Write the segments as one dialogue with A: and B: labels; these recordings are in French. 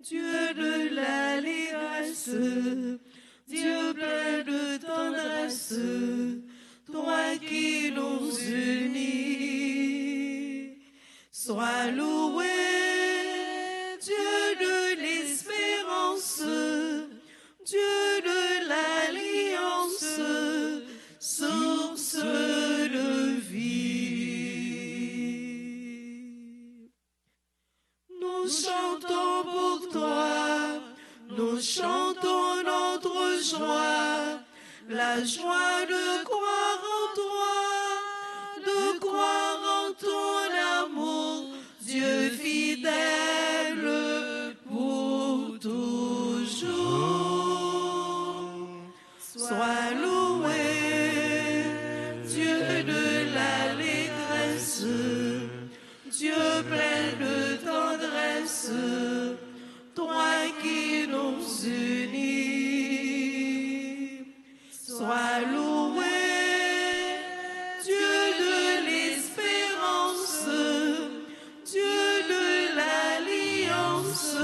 A: Dieu de l'allégresse, Dieu plein de tendresse, toi qui nous unis. Sois loué, Dieu de l'espérance, Dieu de l'alliance, source de vie. Nous chantons pour toi, nous chantons notre joie, la joie de croire en toi, de croire en ton amour, Dieu fidèle pour toujours. Sois loué, Dieu de l'allégresse, Dieu plein de tendresse, toi qui nous unis. Sois loué, Dieu de l'espérance, Dieu de l'alliance,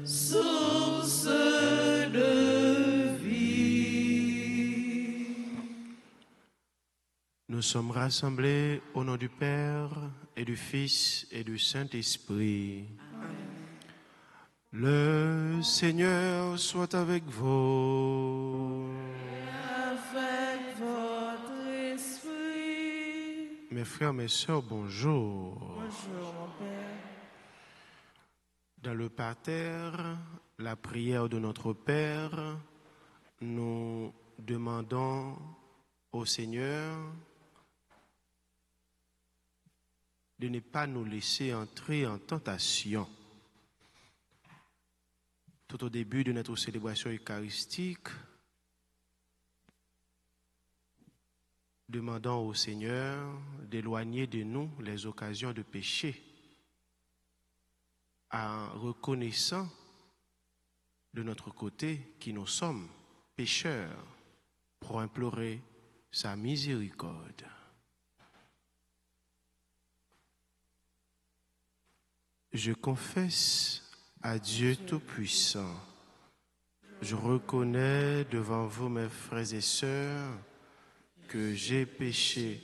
A: source de vie.
B: Nous sommes rassemblés au nom du Père et du Fils et du Saint-Esprit. Le Seigneur soit avec vous.
A: Avec votre esprit.
B: Mes frères, mes sœurs, bonjour.
A: Bonjour mon Père.
B: Dans le parterre, la prière de notre Père, nous demandons au Seigneur de ne pas nous laisser entrer en tentation. Tout au début de notre célébration eucharistique, demandons au Seigneur d'éloigner de nous les occasions de péché, en reconnaissant de notre côté qui nous sommes pécheurs, pour implorer sa miséricorde. Je confesse à Dieu Tout-Puissant, je reconnais devant vous, mes frères et sœurs, que j'ai péché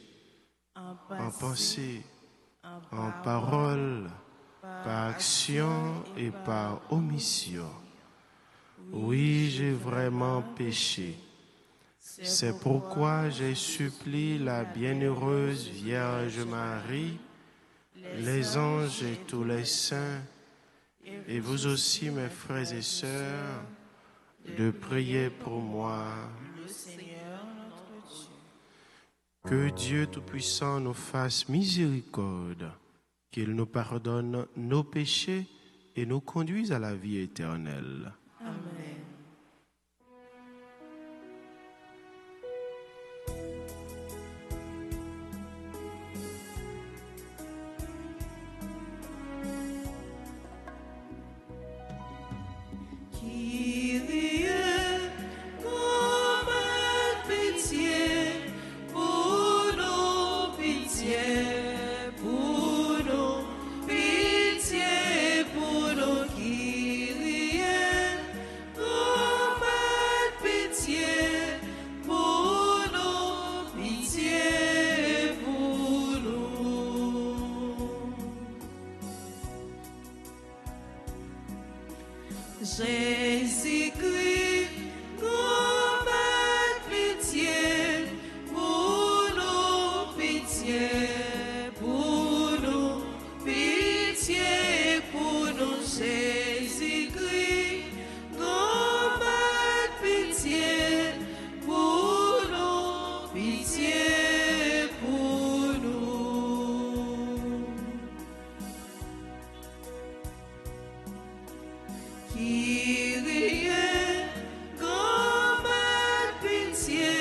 B: en pensée, en parole, par action et par omission. Oui, j'ai vraiment péché. C'est pourquoi j'ai supplié la bienheureuse Vierge Marie, les anges et tous les saints, et vous aussi, mes frères et sœurs, de prier pour moi.
A: Le Seigneur notre Dieu.
B: Que Dieu Tout-Puissant nous fasse miséricorde, qu'il nous pardonne nos péchés et nous conduise à la vie éternelle.
A: Amen. Kyrie, comme pitié pour nos pitiés, pour nos pitiés, pour nos Kyrie, comme pitié pour nos pitiés, pour nous. Jésus-Christ, comme pitié pour nos pitiés, pour nos pitiés, pour nos Jésus-Christ, comme pitié pour nos pitiés, pour nous. Kyrie, comme pitié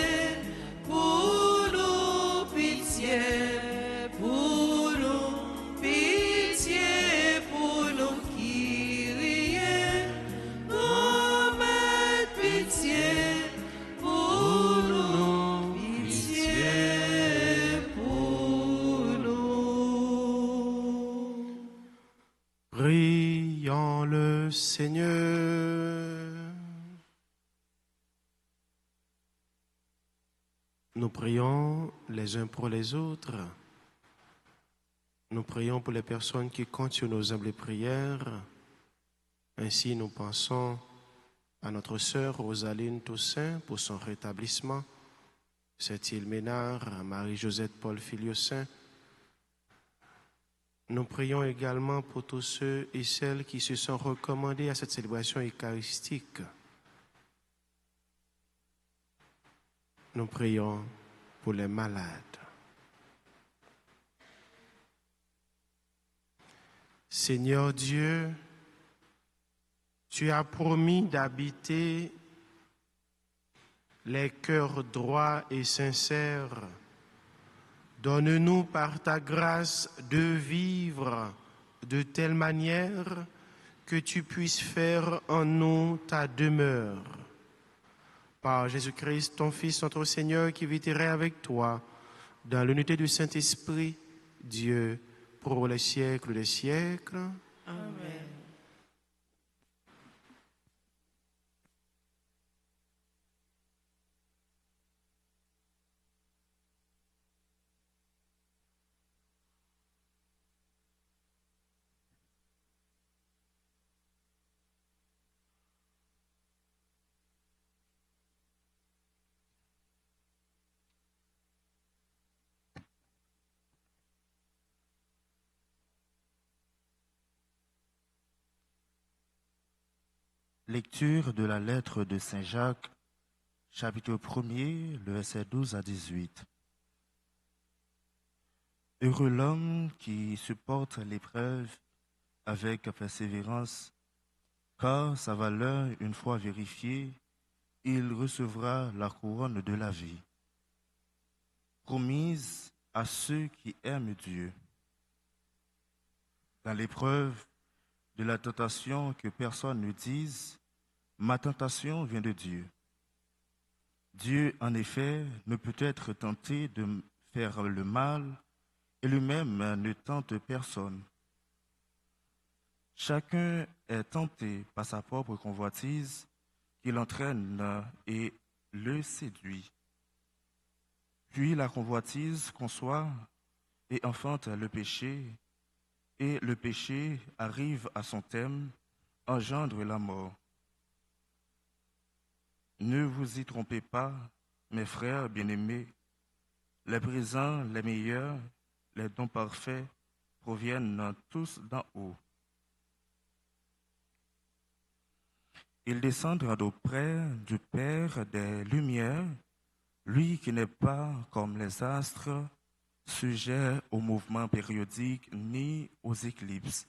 A: pour nos pitiés, pour nos pitiés, pour nos Kyrie, comme pitié pour nos pitiés, pour nous.
B: Prions le le Seigneur. Nous prions les uns pour les autres. Nous prions pour les personnes qui comptent sur nos humbles prières. Ainsi, nous pensons à notre sœur Rosaline Toussaint pour son rétablissement, Cécile Ménard, à Marie-Josette Paul Filiossaint. Nous prions également pour tous ceux et celles qui se sont recommandés à cette célébration eucharistique. Nous prions pour les malades. Seigneur Dieu, tu as promis d'habiter les cœurs droits et sincères. Donne-nous par ta grâce de vivre de telle manière que tu puisses faire en nous ta demeure. Par Jésus-Christ, ton Fils, notre Seigneur, qui vit et règne avec toi, dans l'unité du Saint-Esprit, Dieu, pour les siècles des siècles.
A: Amen.
C: Lecture de la lettre de Saint Jacques, chapitre 1er, le verset 12 à 18. Heureux l'homme qui supporte l'épreuve avec persévérance, car sa valeur, une fois vérifiée, il recevra la couronne de la vie, promise à ceux qui aiment Dieu. Dans l'épreuve de la tentation, que personne ne dise « Ma tentation vient de Dieu ». Dieu, en effet, ne peut être tenté de faire le mal et lui-même ne tente personne. Chacun est tenté par sa propre convoitise qui l'entraîne et le séduit. Puis la convoitise conçoit et enfante le péché, et le péché arrive à son terme, engendre la mort. Ne vous y trompez pas, mes frères bien-aimés, les présents, les meilleurs, les dons parfaits proviennent tous d'en haut. Ils descendent d'auprès du Père des Lumières, lui qui n'est pas comme les astres, sujet aux mouvements périodiques ni aux éclipses.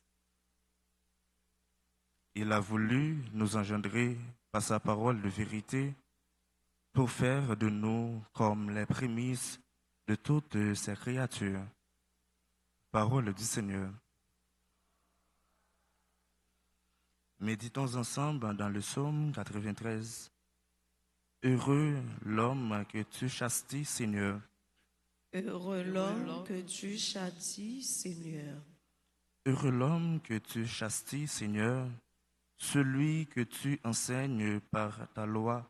C: Il a voulu nous engendrer par sa parole de vérité pour faire de nous comme les prémices de toutes ses créatures. Parole du Seigneur. Méditons ensemble dans le psaume 93. Heureux l'homme que tu chastis, Seigneur.
A: Heureux l'homme que tu châties, Seigneur.
C: Heureux l'homme que tu chastis, Seigneur, celui que tu enseignes par ta loi,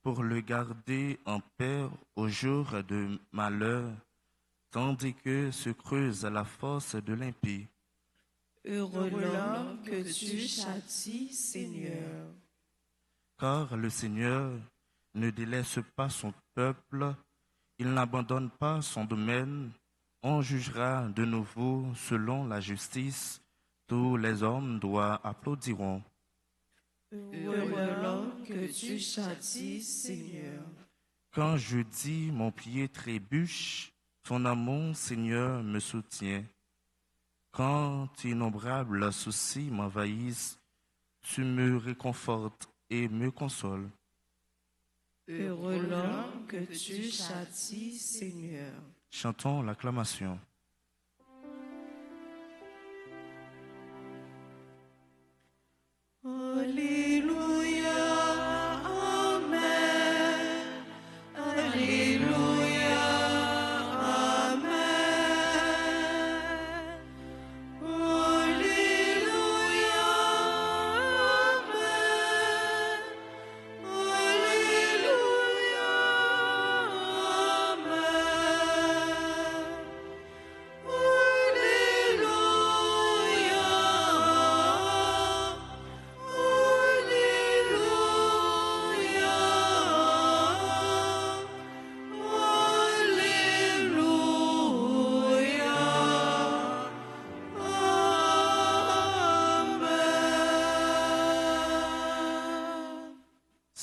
C: pour le garder en paix au jour de malheur, tandis que se creuse la force de l'impie.
A: Heureux l'homme que tu châties, Seigneur.
C: Car le Seigneur ne délaisse pas son peuple, il n'abandonne pas son domaine. On jugera de nouveau selon la justice. Tous les hommes droits applaudiront.
A: Heureux l'homme que tu châties, Seigneur.
C: Quand je dis mon pied trébuche, ton amour, Seigneur, me soutient. Quand innombrables soucis m'envahissent, tu me réconfortes et me consoles.
A: Heureux l'homme que tu châties, Seigneur.
C: Chantons l'acclamation.
A: Alléluia, Amen. Alléluia, Amen. Alléluia,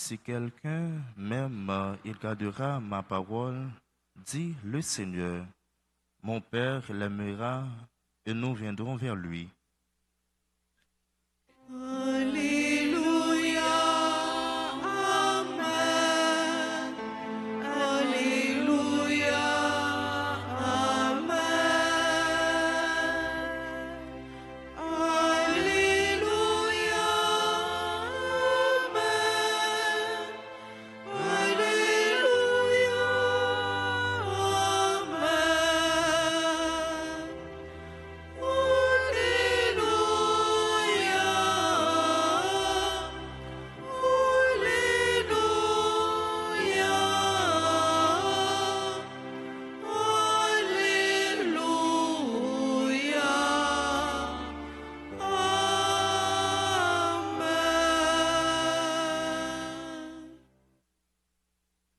C: Si quelqu'un m'aime, il gardera ma parole, dit le Seigneur. Mon Père l'aimera et nous viendrons vers lui.
A: Alléluia, Amen. Alléluia, Amen. Alléluia, Amen. Alléluia, Amen.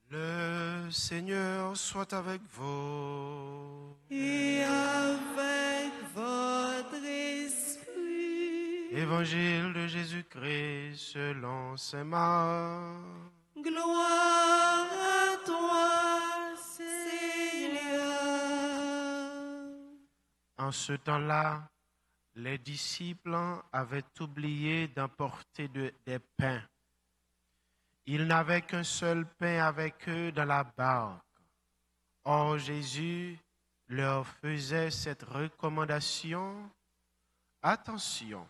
B: Le Seigneur soit avec vous.
A: Et avec votre esprit.
B: Évangile de Jésus-Christ selon saint Marc.
A: Gloire à toi, Seigneur.
B: En ce temps-là, les disciples avaient oublié d'emporter des pains. Ils n'avaient qu'un seul pain avec eux dans la barque. Or, Jésus leur faisait cette recommandation. Attention,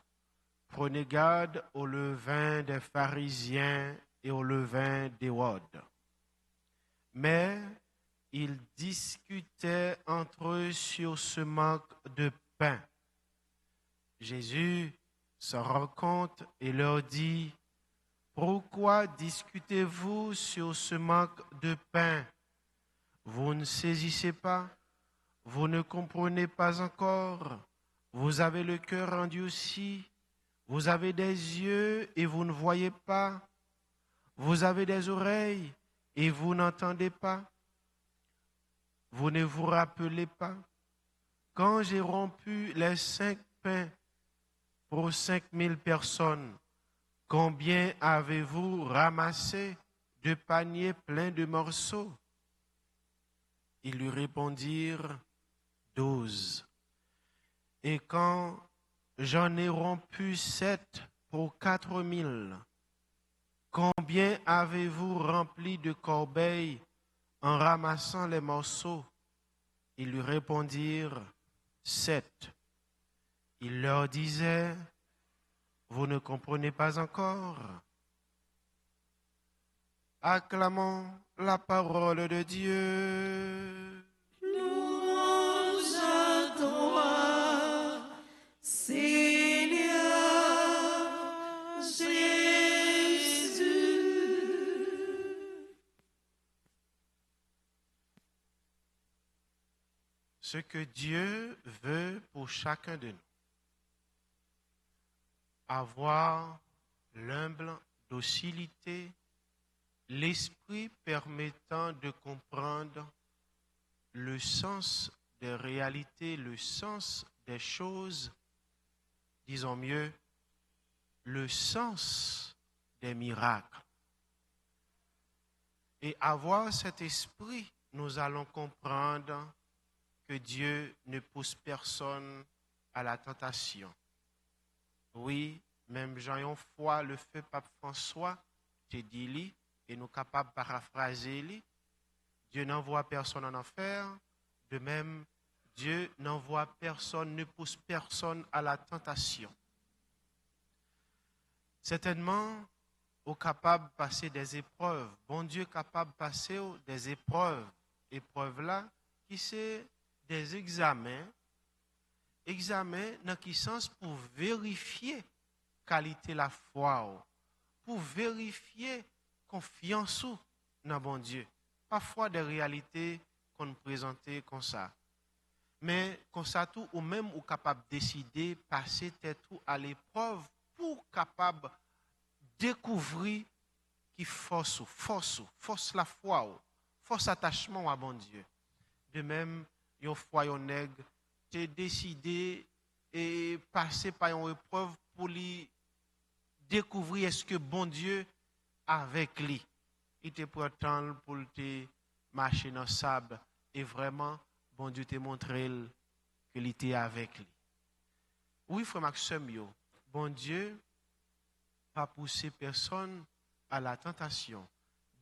B: prenez garde au levain des pharisiens et au levain d'Hérode. Mais ils discutaient entre eux sur ce manque de pain. Jésus s'en rend compte et leur dit: pourquoi discutez-vous sur ce manque de pain? Vous ne saisissez pas? Vous ne comprenez pas encore? Vous avez le cœur endurci? Vous avez des yeux et vous ne voyez pas? Vous avez des oreilles et vous n'entendez pas? Vous ne vous rappelez pas? Quand j'ai rompu les 5 pains pour 5000 personnes, combien avez-vous ramassé de paniers pleins de morceaux? Ils lui répondirent: 12. Et quand j'en ai rompu 7 pour 4000, combien avez-vous rempli de corbeilles en ramassant les morceaux? Ils lui répondirent: 7. Il leur disait: vous ne comprenez pas encore? Acclamons la parole de Dieu.
A: Louange à toi, Seigneur Jésus.
B: Ce que Dieu veut pour chacun de nous, avoir l'humble docilité, l'esprit permettant de comprendre le sens des réalités, le sens des choses, disons mieux, le sens des miracles. Et avoir cet esprit, nous allons comprendre que Dieu ne pousse personne à la tentation. Oui, même Jean foi le feu pape François, te dit lui, et nous capables de paraphraser lui. Dieu n'envoie personne en enfer. De même, Dieu n'envoie personne, ne pousse personne à la tentation. Certainement, au capable de passer des épreuves. Bon Dieu capable de passer des épreuves. Épreuves là, qui c'est des examens. Examen dans quel sens? Pour vérifier qualité la foi, pour vérifier confiance dans bon Dieu. Parfois des réalités qu'on nous présentait comme ça. Mais comme ça tout, ou même ou capable de décider passer tête tout à l'épreuve pour capable découvrir qui force la foi, force attachement à bon Dieu. De même, yon foi yon nègre t'es décidé et passer par une épreuve pour lui découvrir est-ce que bon Dieu avec lui. Il te prend temps pour te marcher dans le sable. Et vraiment, bon Dieu t'a montré qu'il était avec lui. Oui, frère Maxime, bon Dieu pas pousser personne à la tentation.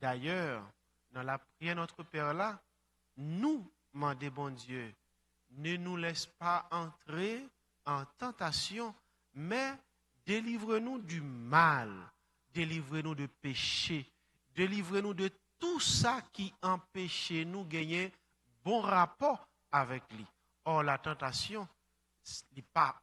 B: D'ailleurs, dans la prière notre Père là, nous demandons, bon Dieu, ne nous laisse pas entrer en tentation, mais délivre-nous du mal, délivre-nous de péché, délivre-nous de tout ça qui empêche nous de gagner bon rapport avec lui. Or, la tentation, n'est pas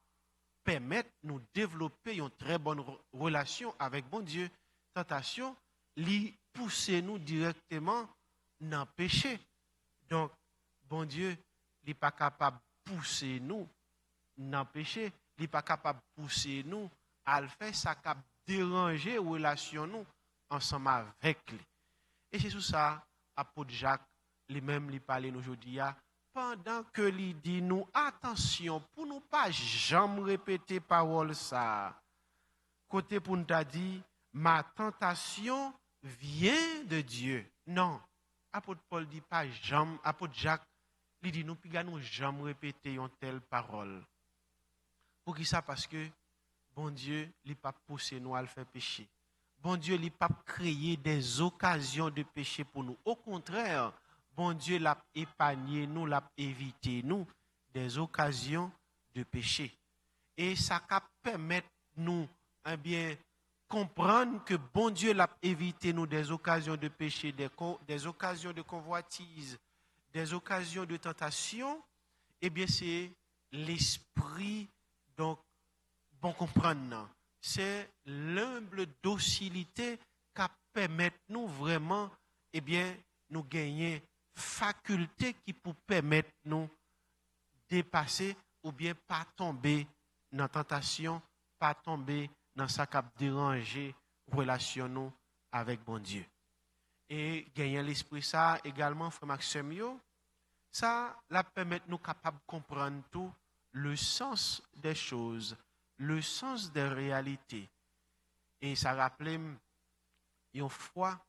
B: permettre nous développer une très bonne relation avec bon Dieu. Tentation, lui pousser nous directement dans le péché. Donc, bon Dieu, il n'est pas capable de pousser nous dans le péché. Il n'est pas capable de pousser nous à le faire, ça capable déranger la relation nous ensemble avec lui. Et c'est tout ça, apôtre Jacques, lui-même, lui parle aujourd'hui, pendant que lui dit nous, attention, pour nous pas jamais répéter parole ça. Côté pour nous dit, ma tentation vient de Dieu. Non, apôtre Paul dit pas jamais, apôtre Jacques, lui dit nous, puis nous jamais répéter une telle parole. Pour qui ça? Parce que, bon Dieu, il n'a pas poussé nous à le faire pécher. Bon Dieu, il n'a pas créé des occasions de péché pour nous. Au contraire, bon Dieu l'a épargné nous, l'a évité nous des occasions de péché. Et ça permet nous bien comprendre que bon Dieu l'a évité nous des occasions de péché, des occasions de convoitise, des occasions de tentation. Eh bien, c'est l'esprit, donc, bon comprendre. C'est l'humble docilité qui permet nous vraiment, eh bien, nous gagner faculté qui pour permettre nous dépasser ou bien pas tomber dans la tentation, pas tomber dans ça qui a dérangé relation nous avec bon Dieu. Et gagner l'esprit ça également, frère Maxime, ça la permet nous capable de comprendre tout le sens des choses, le sens des réalités. Et ça rappelle une fois,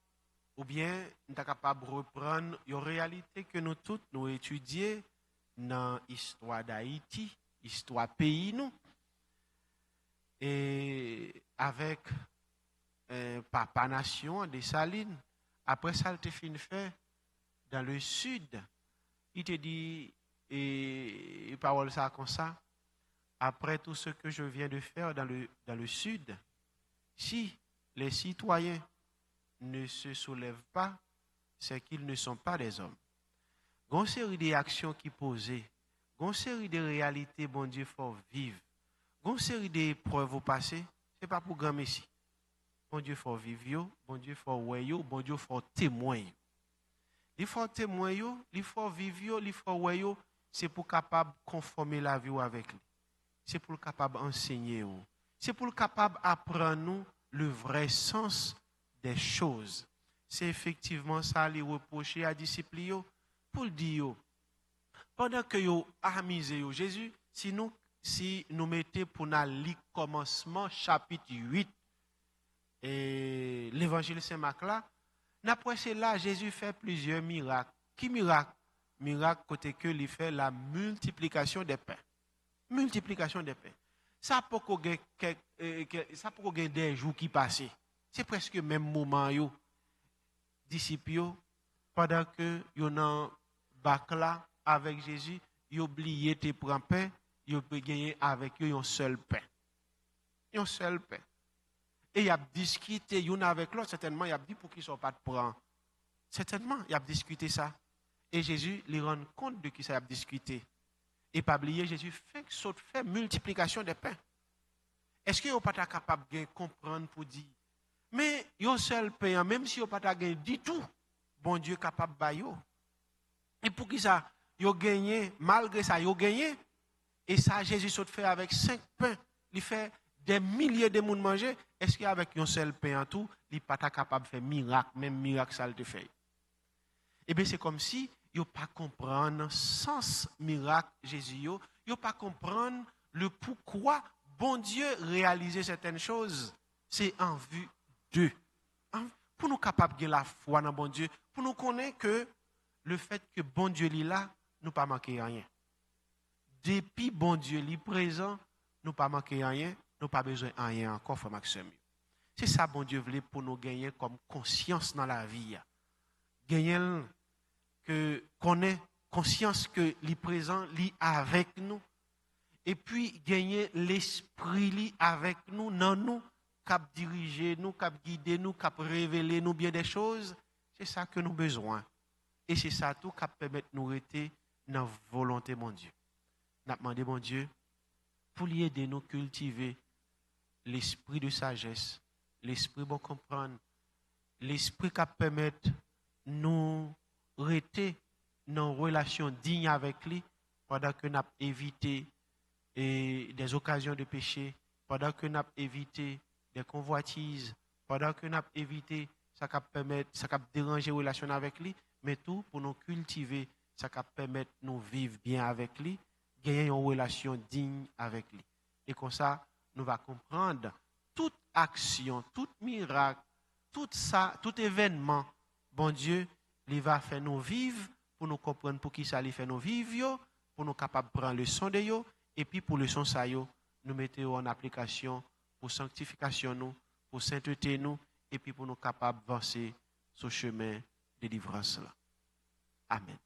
B: ou bien nous sommes capables de reprendre une réalité que nous toutes nous étudions dans l'histoire d'Haïti, l'histoire pays nous, et avec Papa Nation des Salines. Après ça, il te fin fait dans le sud. Il te dit, et parole ça comme ça, après tout ce que je viens de faire dans le sud, si les citoyens ne se soulèvent pas, c'est qu'ils ne sont pas des hommes. Il y a une série d'actions qui posées, il y a une série de réalités, bon Dieu, faut vivre. Il y a une série d'épreuves au passé, ce n'est pas pour grand messie. Bon Dieu, faut vivre, bon Dieu, faut ouais, bon Dieu, faut témoigner. Il faut témoigner, il faut vivre, il faut ouais, c'est pour capable conformer la vie avec lui. C'est pour capable enseigner. C'est pour capable apprendre nous le vrai sens des choses. C'est effectivement ça les reprocher à disciples pour dire pendant que yo amusé Jésus, si nous mettons pour lire commencement chapitre 8 et l'évangile Saint-Marc là, après cela Jésus fait plusieurs miracles. Qui miracle? Miracle côté que il fait la multiplication des pains. Multiplication des pains. Ça pour qu'on ait des jours qui passent. C'est presque le même moment yo disciples pendant que yo dans bac là avec Jésus, yo oublié te prendre pain, yo peut gagner avec eux un seul pain. Un seul pain. Et il a discuté yon avec l'autre, certainement il a dit pour qu'ils soient pas de prendre. Certainement, il a discuté ça. Et Jésus lui rend compte de qui ça a discuté. Et pas oublier, Jésus fait multiplication des pains. Est-ce que vous n'êtes pas capable de comprendre pour dire, mais un seul pain, même si vous n'êtes pas capable du tout, bon Dieu est capable de bailler. Et pour qui ça, vous gagné, malgré ça, vous gagné. Et ça, Jésus saute fait avec 5 pains. Il fait des milliers de monde manger. Est-ce qu'avec un seul pain en tout, il n'est pas capable de faire miracle, même miracle ça le fait. Eh bien, c'est comme si vous pas comprendre le sens miracle Jésus, vous pas comprendre le pourquoi bon Dieu réalisait certaines choses. C'est en vue d'eux. pour nous capables de la foi dans bon Dieu, pour nous connaître que le fait que bon Dieu est là, nous pas manquer rien. Depuis bon Dieu est présent, nous pas manquer rien, nous pas besoin de rien encore, frère Maxime. C'est ça bon Dieu voulait pour nous gagner comme conscience dans la vie. Gagner que connaît conscience que li présent, li avec nous. Et puis gagner l'esprit li avec nous, dans nous, cap diriger nous, cap guider nous, cap révéler nous bien des choses. C'est ça que nous avons besoin. Et c'est ça tout qui permet de nous rester dans la volonté de mon Dieu. Nous avons demandé, mon Dieu, pour l'aider nous cultiver l'esprit de sagesse, l'esprit de comprendre, l'esprit qui permet de nous rester dans une relation digne avec lui pendant que nous avons évité des occasions de péché, pendant que nous avons évité des convoitises, pendant que nous avons évité ça qui permet, ça qui déranger la relation avec lui, mais tout pour nous cultiver, ça qui permet de nous vivre bien avec lui, gagner une relation digne avec lui. Et comme ça, nous allons comprendre toute action, tout miracle, tout ça, tout événement, bon Dieu, il va faire nous vivre pour nous comprendre pour qui ça lui fait nous vivre, pour nous capables de prendre le son de yo, et puis pour le son ça yo, nous mettons en application pour sanctification nous, pour sainteté nous, et puis pour nous capables d'avancer sur le chemin de délivrance là. Amen.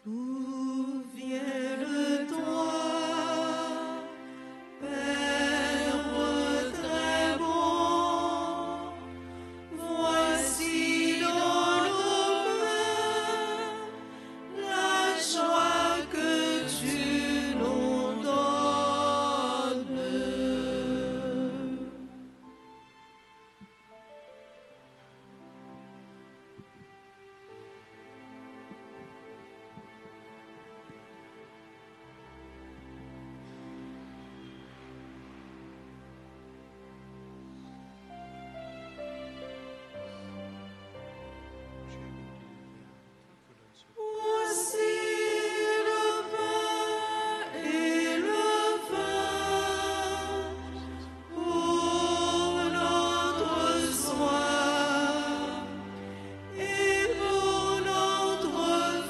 A: Tout vient de toi, Père très bon. Voici dans nos mains la joie que tu nous donnes. Voici le pain et le vin pour notre soif et pour notre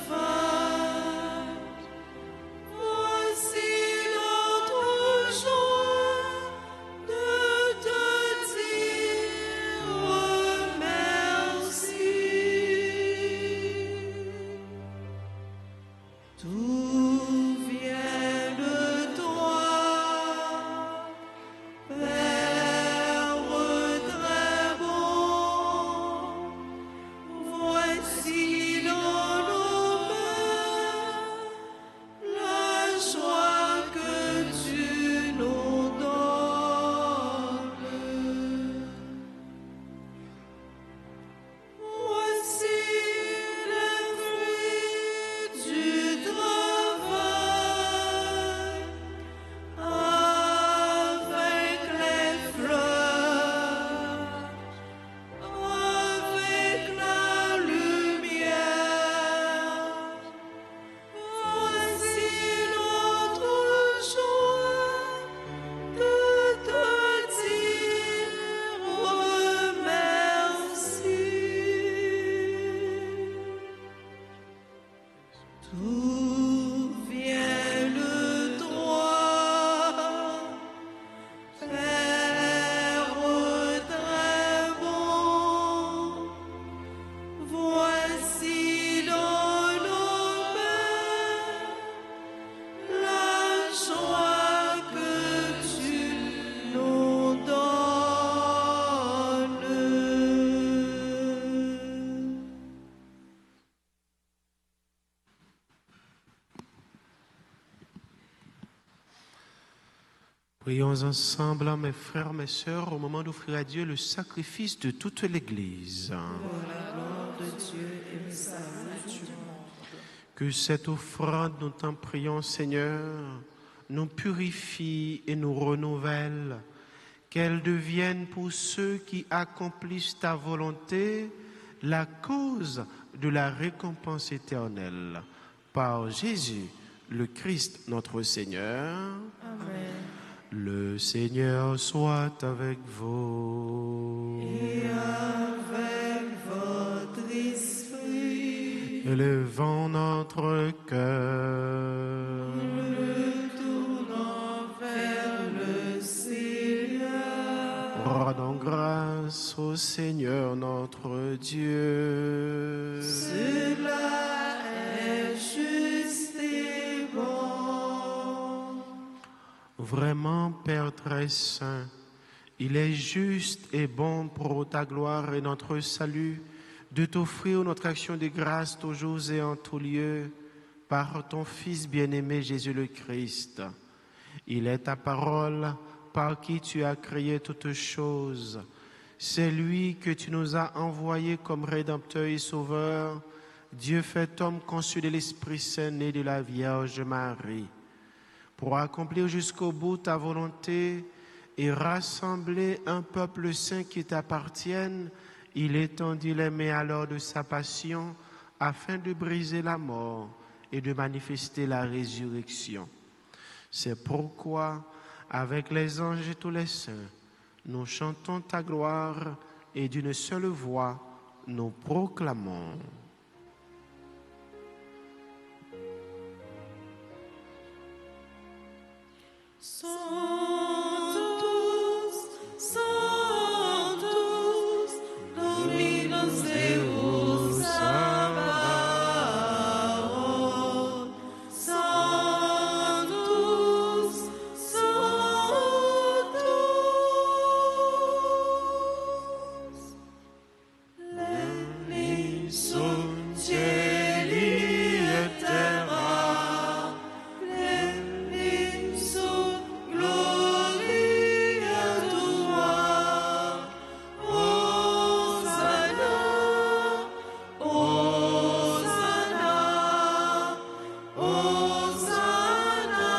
A: faim. Voici notre joie de te dire merci. Tout vient de toi, Père très bon. Voici dans nos mains la joie que tu nous donnes. Voici les fruits du travail avec les fleurs, avec la lumière. Voici notre joie de te dire merci. Tout vient de toi, Père très bon. Voici dans nos mains la joie que tu nous donnes.
B: Prions ensemble, mes frères, mes sœurs, au moment d'offrir à Dieu le sacrifice de toute l'Église.
A: Pour la gloire de Dieu et le salut du monde.
B: Que cette offrande, nous t'en prions, Seigneur, nous purifie et nous renouvelle, qu'elle devienne pour ceux qui accomplissent ta volonté la cause de la récompense éternelle. Par Jésus, le Christ, notre Seigneur.
A: Amen.
B: Le Seigneur soit avec vous.
A: Et avec votre esprit,
B: Élevons notre cœur.
A: le tournant vers le Seigneur.
B: Rendons grâce au Seigneur notre Dieu.
A: Cela est juste et bon.
B: Vraiment, Père très saint, il est juste et bon pour ta gloire et notre salut de t'offrir notre action de grâce toujours et en tout lieu par ton Fils bien-aimé Jésus le Christ. Il est ta parole par qui tu as créé toutes choses. C'est lui que tu nous as envoyé comme Rédempteur et Sauveur, Dieu fait homme conçu de l'Esprit Saint né de la Vierge Marie, pour accomplir jusqu'au bout ta volonté et rassembler un peuple saint qui t'appartienne. Il étendit les mains alors de sa passion afin de briser la mort et de manifester la résurrection. C'est pourquoi, avec les anges et tous les saints, nous chantons ta gloire et d'une seule voix, nous proclamons.
A: Sanctus, Dominus Deus Sabaoth. Sanctus, Sanctus. Pleni sunt cieli et terra, pleni sunt gloria tua. Hosanna, Hosanna, Hosanna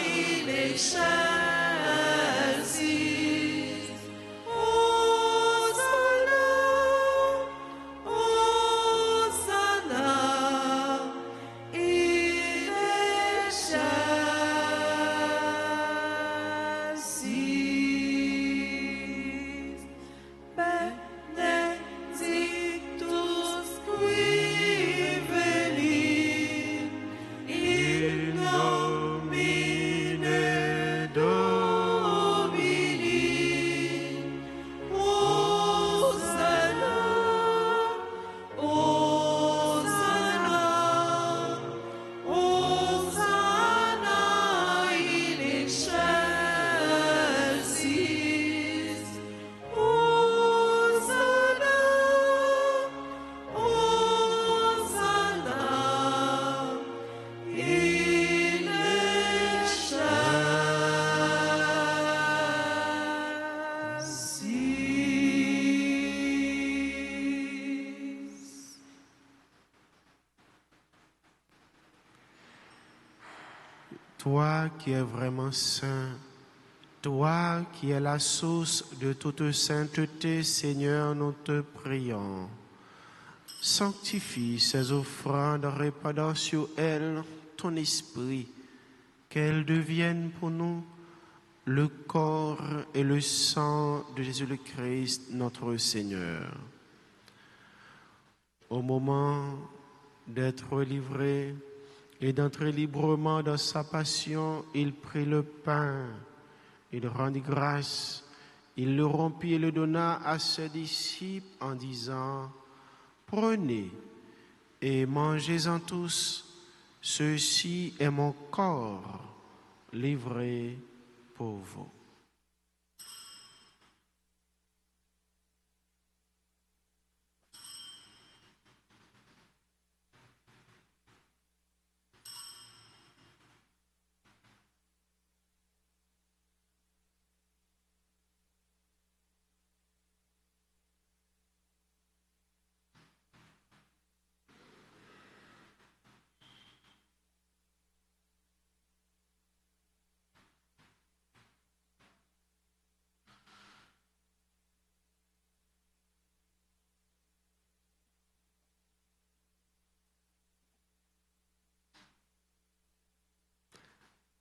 A: in excelsis. Hosanna, Hosanna in excelsis. Benedictus qui venit in nomine Domini. Hosanna, Hosanna, Hosanna in excelsis. Hosanna, Hosanna in excelsis.
B: Toi qui es vraiment saint, toi qui es la source de toute sainteté, Seigneur, nous te prions. Sanctifie ces offrandes, répandant sur elles ton esprit, qu'elles deviennent pour nous le corps et le sang de Jésus le Christ, notre Seigneur. Au moment d'être livré et d'entrer librement dans sa passion, il prit le pain, il rendit grâce, il le rompit et le donna à ses disciples en disant: Prenez et mangez-en tous, ceci est mon corps livré pour vous.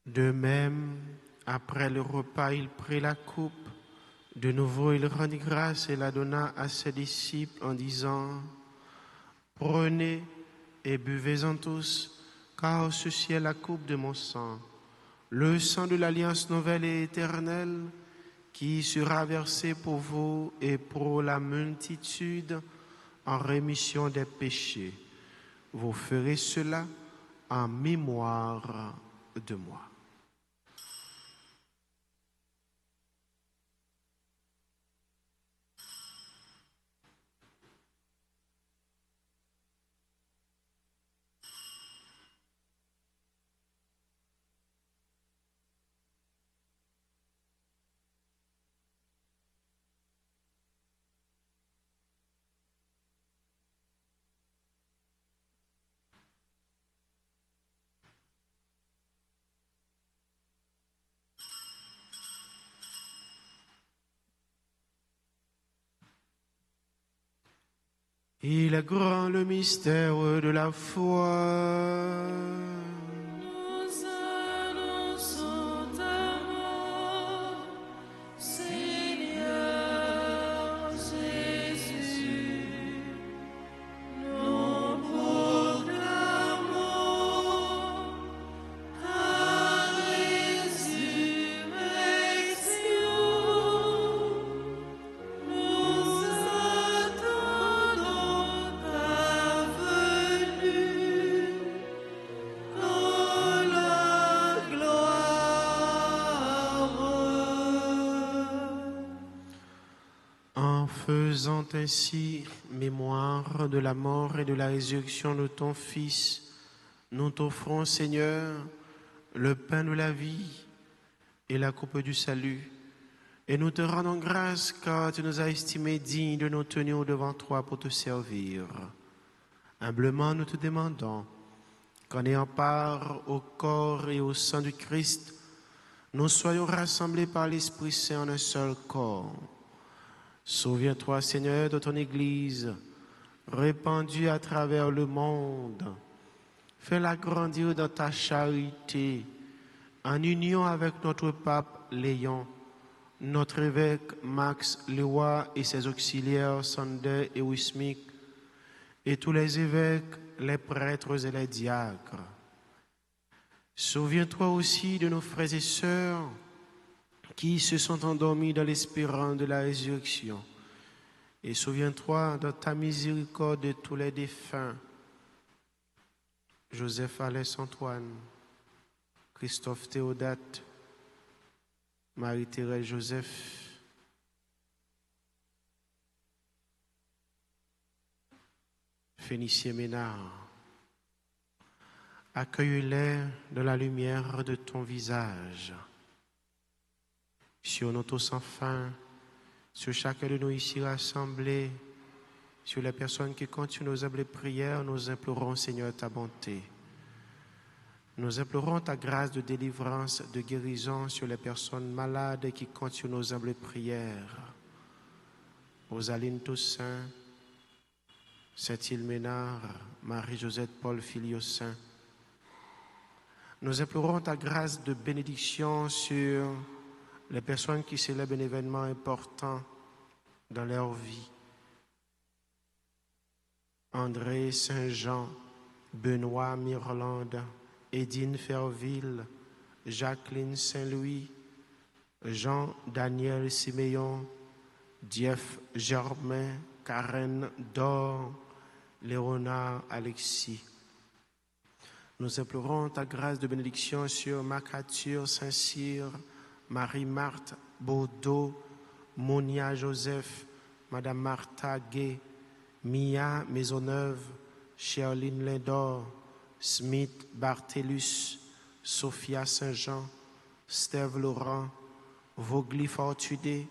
B: De même, après le repas, il prit la coupe. De nouveau, il rendit grâce et la donna à ses disciples en disant, « Prenez et buvez-en tous, car ceci est la coupe de mon sang, le sang de l'alliance nouvelle et éternelle, qui sera versé pour vous et pour la multitude en rémission des péchés. Vous ferez cela en mémoire de moi. » Il est grand le mystère de la foi.
A: Nous annonçons ta mort, Seigneur Jésus. Nous proclamons ta résurrection. Nous attendons ta venue dans la gloire.
B: En faisant ainsi mémoire de la mort et de la résurrection de ton Fils, nous t'offrons, Seigneur, le pain de la vie et la coupe du salut. Et nous te rendons grâce car tu nous as estimés dignes de nous tenir devant toi pour te servir. Humblement, nous te demandons qu'en ayant part au corps et au sang du Christ, nous soyons rassemblés par l'Esprit Saint en un seul corps. Souviens-toi, Seigneur, de ton Église, répandue à travers le monde. Fais-la grandir dans ta charité, en union avec notre pape Léon, notre évêque Max Leroy et ses auxiliaires Sander et Wismik, et tous les évêques, les prêtres et les diacres. Souviens-toi aussi de nos frères et sœurs qui se sont endormis dans l'espérance de la résurrection. Et souviens-toi de ta miséricorde de tous les défunts, Joseph Alès-Antoine, Christophe Théodate, Marie-Thérèse Joseph, Félicien Ménard. Accueille-les dans la lumière de ton visage. Sur nos tous sans fin, sur chacun de nous ici rassemblés, sur les personnes qui continuent nos humbles prières, nous implorons, Seigneur, ta bonté. Nous implorons ta grâce de délivrance, de guérison sur les personnes malades qui continuent nos humbles prières. Rosaline Toussaint, Saint-Île Ménard, Marie-Josette Paul Filiosaint. Nous implorons ta grâce de bénédiction sur les personnes qui célèbrent un événement important dans leur vie. André Saint-Jean, Benoît Mirlande, Edine Ferville, Jacqueline Saint-Louis, Jean-Daniel Siméon, Dief Germain, Karen Dor, Léonard Alexis. Nous implorons ta grâce de bénédiction sur Macature Saint-Cyr, Marie-Marthe Baudot, Monia Joseph, Madame Martha Gay, Mia Maisonneuve, Sherline Lindor, Smith Barthelus, Sophia Saint-Jean, Steve Laurent, Vogli Fortuné,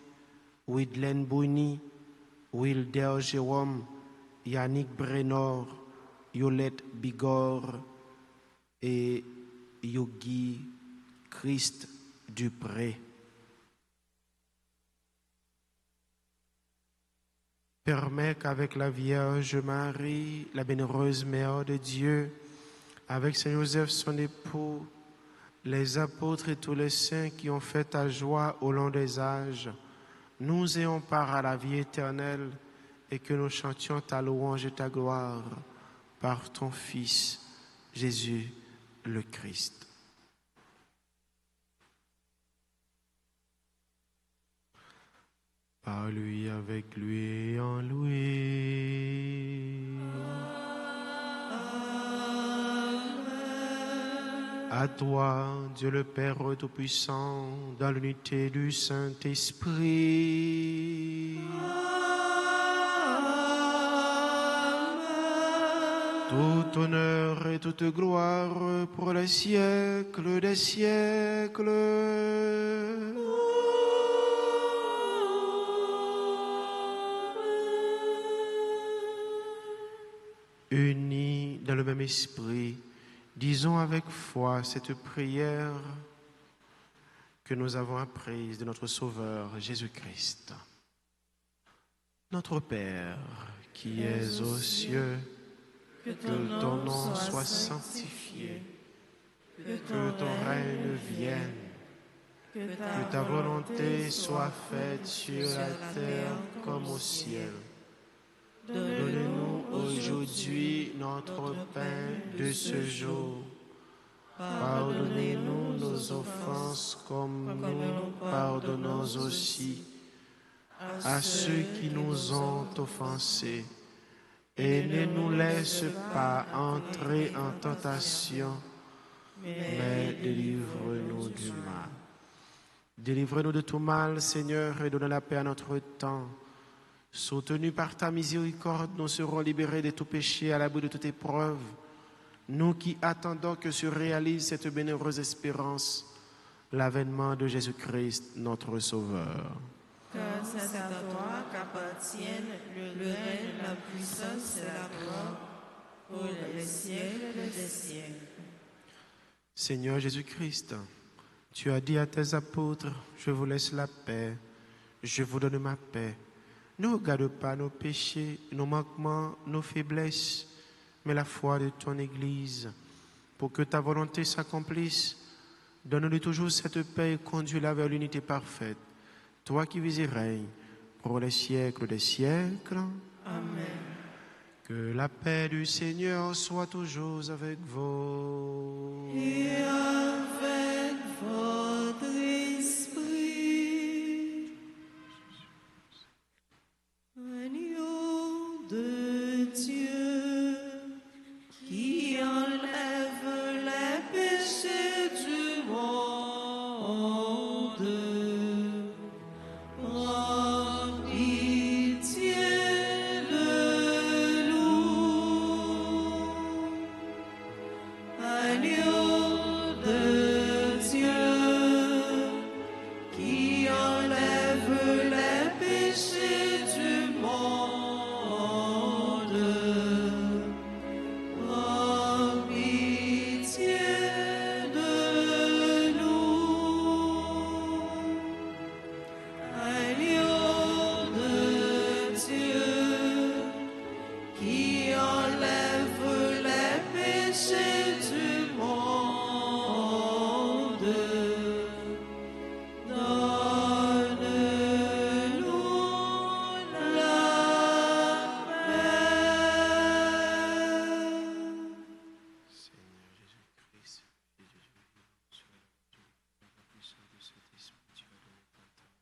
B: Widlen Bouni, Wilder Jérôme, Yannick Brenor, Yolette Bigor et Yogi Christ Dupré. Permets qu'avec la Vierge Marie, la bienheureuse Mère de Dieu, avec Saint Joseph son époux, les apôtres et tous les saints qui ont fait ta joie au long des âges, nous ayons part à la vie éternelle et que nous chantions ta louange et ta gloire par ton Fils, Jésus le Christ. Par lui, avec lui et en lui. À toi, Dieu le Père Tout-Puissant, dans l'unité du Saint-Esprit. Tout honneur et toute gloire pour les siècles des siècles. Unis dans le même esprit, disons avec foi cette prière que nous avons apprise de notre Sauveur Jésus-Christ. Notre Père, qui es aux cieux, que ton nom soit sanctifié, que ton règne vienne, que ta volonté soit faite sur la terre comme au ciel. Donne-nous aujourd'hui notre pain de ce jour. Pardonnez-nous nos offenses comme nous pardonnons aussi à ceux qui nous ont offensés. Et ne nous laisse pas entrer en tentation, mais délivre-nous du mal. Délivre-nous de tout mal, Seigneur, et donne la paix à notre temps. Soutenus par ta miséricorde, nous serons libérés de tout péché à l'abri de toute épreuve. Nous qui attendons que se réalise cette bienheureuse espérance, l'avènement de Jésus-Christ, notre Sauveur.
A: Car c'est à toi qu'appartiennent le règne, la puissance et la gloire pour les siècles des siècles.
B: Seigneur Jésus-Christ, tu as dit à tes apôtres, je vous laisse la paix, je vous donne ma paix. Ne regarde pas nos péchés, nos manquements, nos faiblesses, mais la foi de ton Église. Pour que ta volonté s'accomplisse, donne-lui toujours cette paix et conduis-la vers l'unité parfaite. Toi qui vis et règnes pour les siècles des siècles.
A: Amen.
B: Que la paix du Seigneur soit toujours avec vous.
A: Et avec votre esprit. Agneau de Dieu, qui enlève les péchés du monde, prends pitié de nous. Agneau de Dieu, qui enlève les péchés du monde, prends pitié de nous. Agneau de Dieu, qui enlève les péchés du monde, donne-nous la paix.
B: Seigneur Jésus-Christ, sur la puissance de cet esprit, tu vas donner ton temps.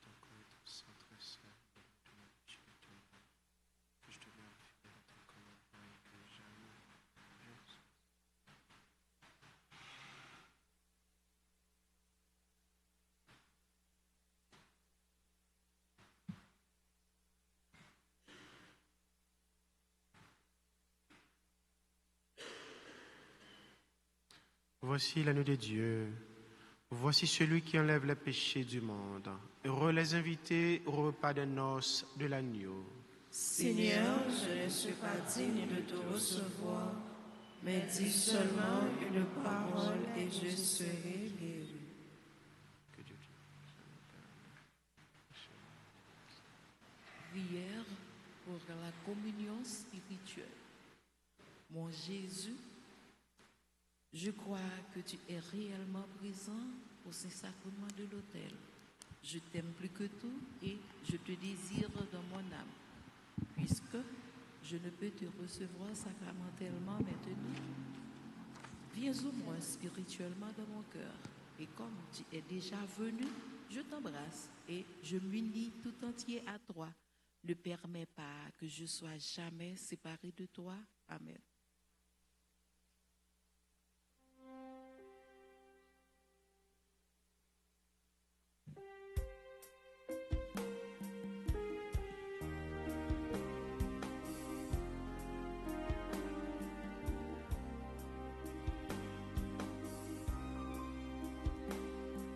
B: Ton corps et ton sang très saint, ton péché et ton nom. Que je te glorifie dans ton commandement et que jamais je Voici l'agneau de Dieu. Voici celui qui enlève les péchés du monde. Heureux les invités au repas des noces de l'agneau.
A: Seigneur, je ne suis pas digne de te recevoir, mais dis seulement une parole et je serai guéri.
B: Que Dieu te
D: Prière pour la communion spirituelle. Mon Jésus, Je crois que tu es réellement présent au Saint-Sacrement de l'autel. Je t'aime plus que tout et je te désire dans mon âme. Puisque je ne peux te recevoir sacramentellement maintenant, viens au moins spirituellement dans mon cœur. Et comme tu es déjà venu, je t'embrasse et je m'unis tout entier à toi. Ne permets pas que je sois jamais séparé de toi. Amen.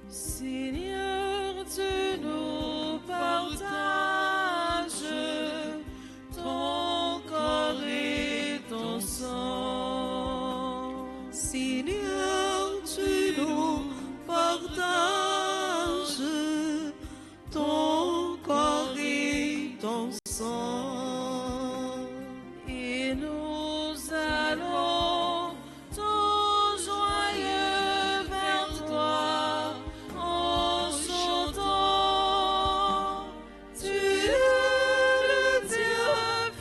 A: Seigneur, tu nous partages ton corps et ton sang. Seigneur, tu nous partages ton corps et ton sang. Et nous allons tout joyeux vers toi en chantant. Tu es le Dieu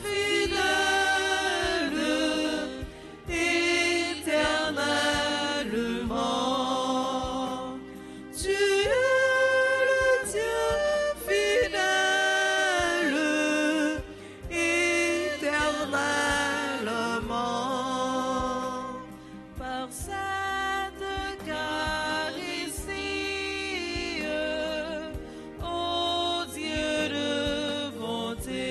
A: fidèle, éternellement. Tu es le Dieu fidèle, éternellement. Par cette Eucharistie, ô Dieu de bonté,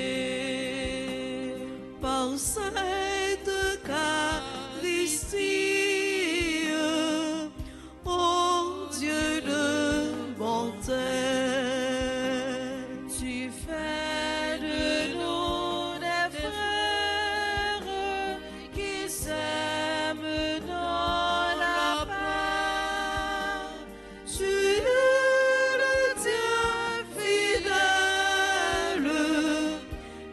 A: par cette Eucharistie, ô Dieu de bonté, tu fais de nous des frères qui s'aiment dans la paix. Tu es le Dieu fidèle,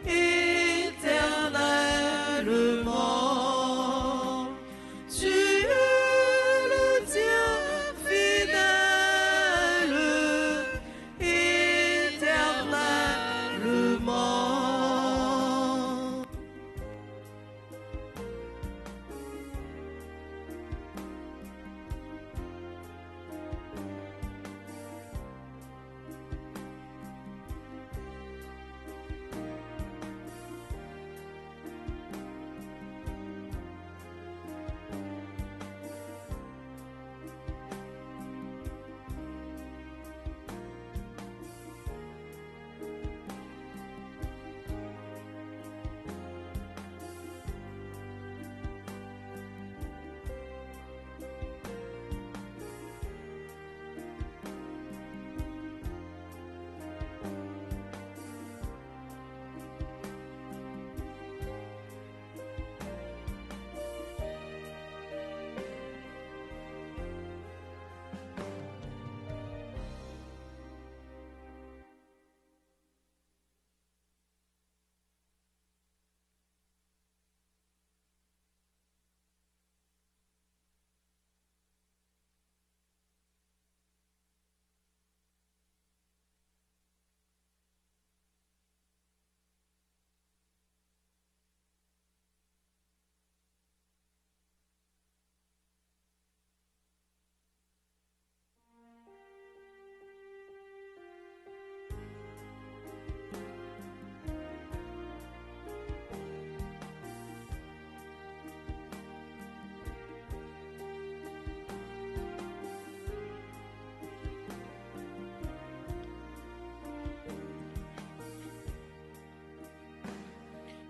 A: éternellement. Tu es le Dieu fidèle, éternellement.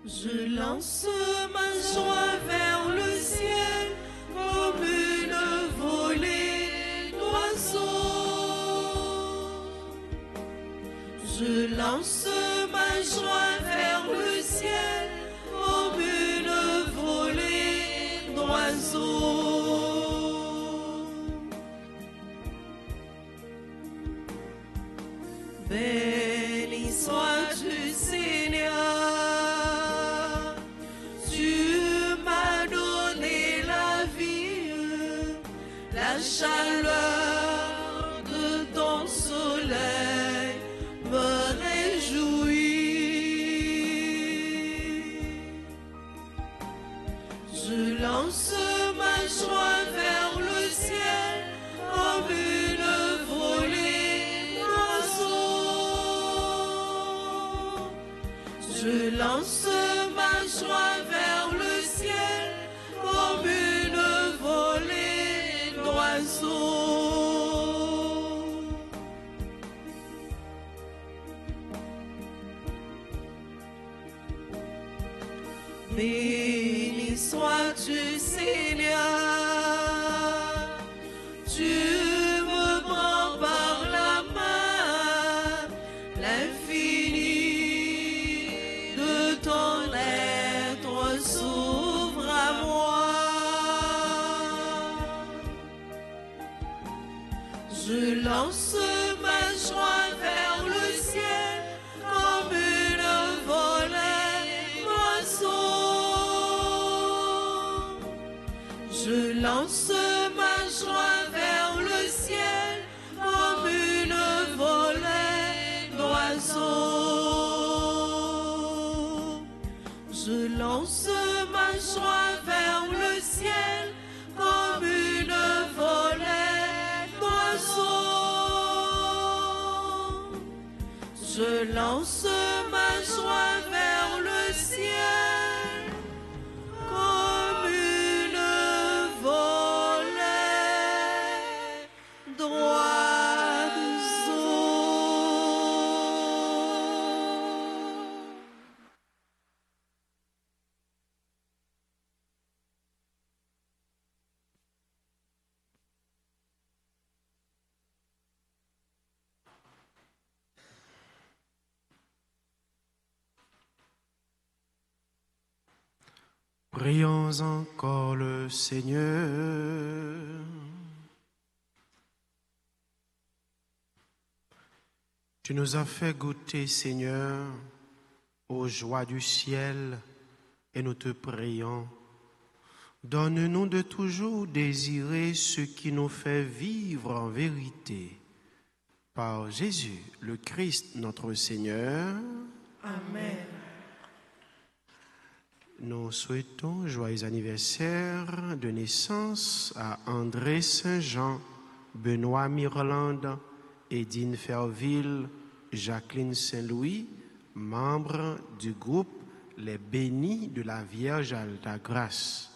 A: Je lance ma joie vers le ciel comme une volée d'oiseaux. Je lance ma joie vers le ciel comme une volée d'oiseaux. Béni sois-tu, Seigneur, tu m'as donné la vie. Je lance ma joie vers le ciel comme une volée d'oiseaux. Je lance ma joie vers le ciel comme une volée d'oiseaux. Béni sois-tu, Seigneur, tu me prends par la main, l'infini de ton être s'ouvre à moi. Je lance ma joie vers le ciel comme une volée d'oiseaux. Je lance ma joie vers le ciel comme une volée d'oiseaux. Je lance ma joie vers le ciel comme une volée d'oiseaux. Je lance ma joie vers le ciel comme une volée d'oiseaux.
B: Prions encore le Seigneur. Tu nous as fait goûter, Seigneur, aux joies du ciel et nous te prions. Donne-nous de toujours désirer ce qui nous fait vivre en vérité. Par Jésus, le Christ, notre Seigneur.
A: Amen.
B: Nous souhaitons joyeux anniversaire de naissance à André Saint-Jean, Benoît Mirland, Edine Ferville, Jacqueline Saint-Louis, membres du groupe Les Bénis de la Vierge Alta-Grâce.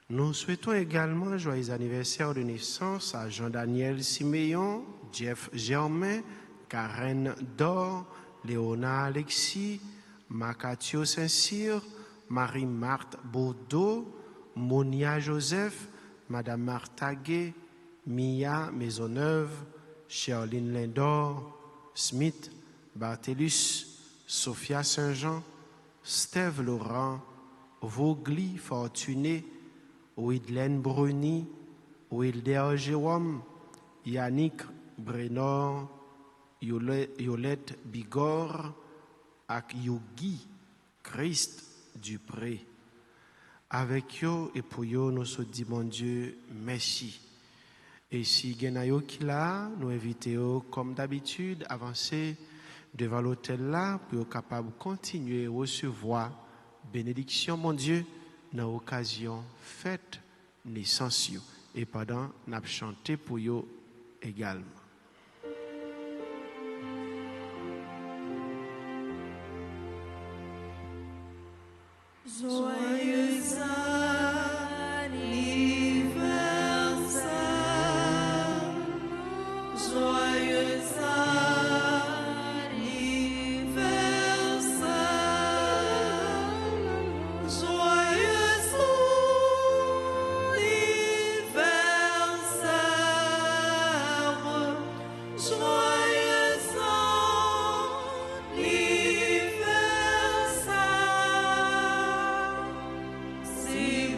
B: Nous souhaitons également joyeux anniversaire de naissance à Jean-Daniel Siméon, Jeff Germain, Karen Dor, Léona Alexis, Macatio Saint-Cyr, Marie-Marthe Baudot, Monia Joseph, Madame Martha Gay, Mia Maisonneuve, Sherline Lindor, Smith, Barthelus, Sophia Saint-Jean, Steve Laurent, Vogli Fortuné, Widlen Bruni, Wilder Jérôme, Yannick Brenor, Yolette Bigor, ak Yogi Christ Dupré. Avec yo et pour yo, nous se dit, mon Dieu, merci. Et si genayo qui là, nous invitons comme d'habitude, avancer devant l'autel là, pour être capable de continuer à recevoir bénédiction, mon Dieu, dans l'occasion fête naissance yo. Et pendant, nous chanté pour yo également.
A: Joyeux anniversaire, joyeux anniversaire, joyeux anniversaire, joyeux anniversaire. C'est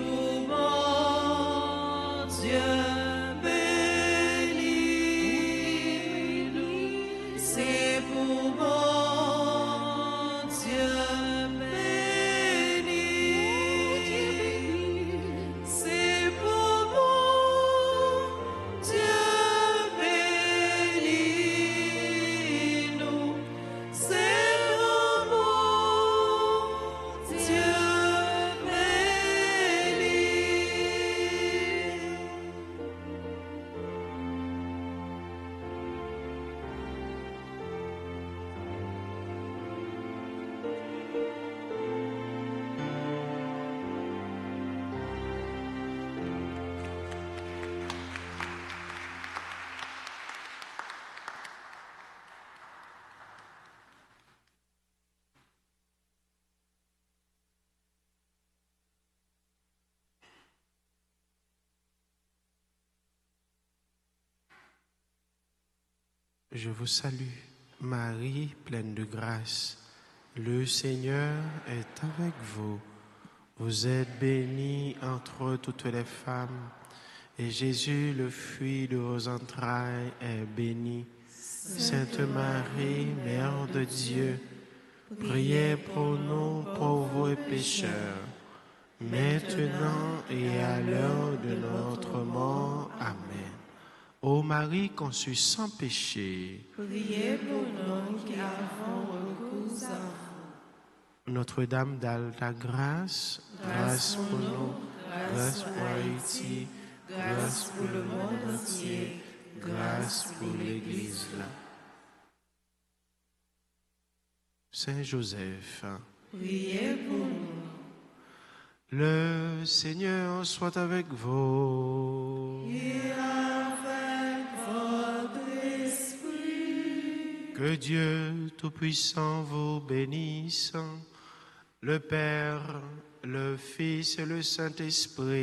B: Je vous salue, Marie, pleine de grâce. Le Seigneur est avec vous. Vous êtes bénie entre toutes les femmes, et Jésus, le fruit de vos entrailles, est béni. Sainte Marie, Mère de Dieu, priez pour nous pauvres pécheurs, maintenant et à l'heure de notre mort. Amen. Ô Marie conçue sans péché,
A: Priez pour nous qui avons recours à vous.
B: Notre-Dame d'Alta Grâce, grâce pour nous, grâce pour Haïti, grâce pour le monde entier, grâce pour l'Église. Saint Joseph,
A: Priez pour nous.
B: le Seigneur soit avec vous.
A: Et avec votre esprit.
B: Que Dieu Tout-Puissant vous bénisse, le Père, le Fils et le Saint-Esprit.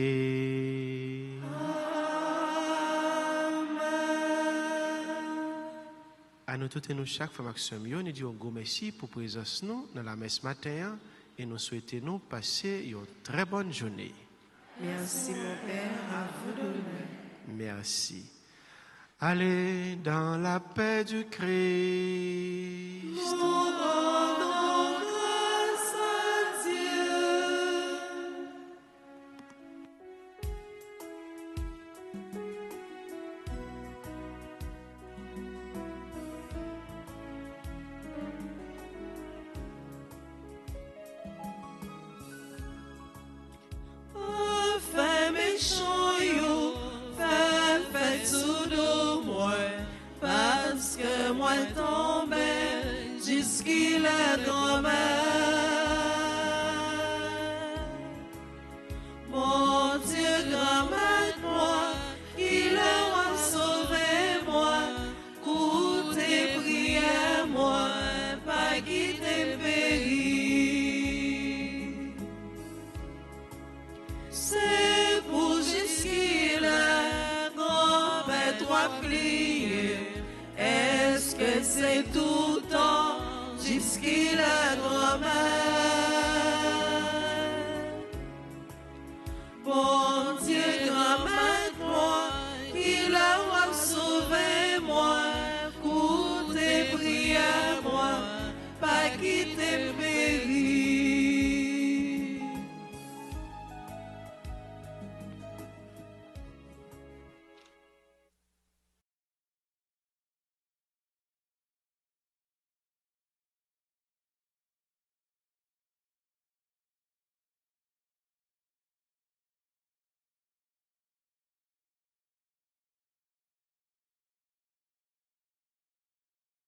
B: À nous toutes et nous chaque fois, Maxime, nous disons un gros merci pour présence nous dans la messe matin et nous souhaitons nous passer une très bonne journée.
A: Merci mon Père, à vous de même.
B: Merci. Allez dans la paix du Christ.
A: Nous rendons grâce à Dieu. Fais méchant yo, fais tout de moi, parce que moi tombé jusqu'il est grand-mère. Mon Dieu, grand-mère, moi, il a sauvé moi, coûté prière moi, pas quitter péri. C'est pour jusqu'il est grand-père toi plié. Est-ce que c'est tout le temps jusqu'il est grand-mère? Bon Dieu, grand-mère, moi, il a sauvé moi, coûté prière moi, pas quitter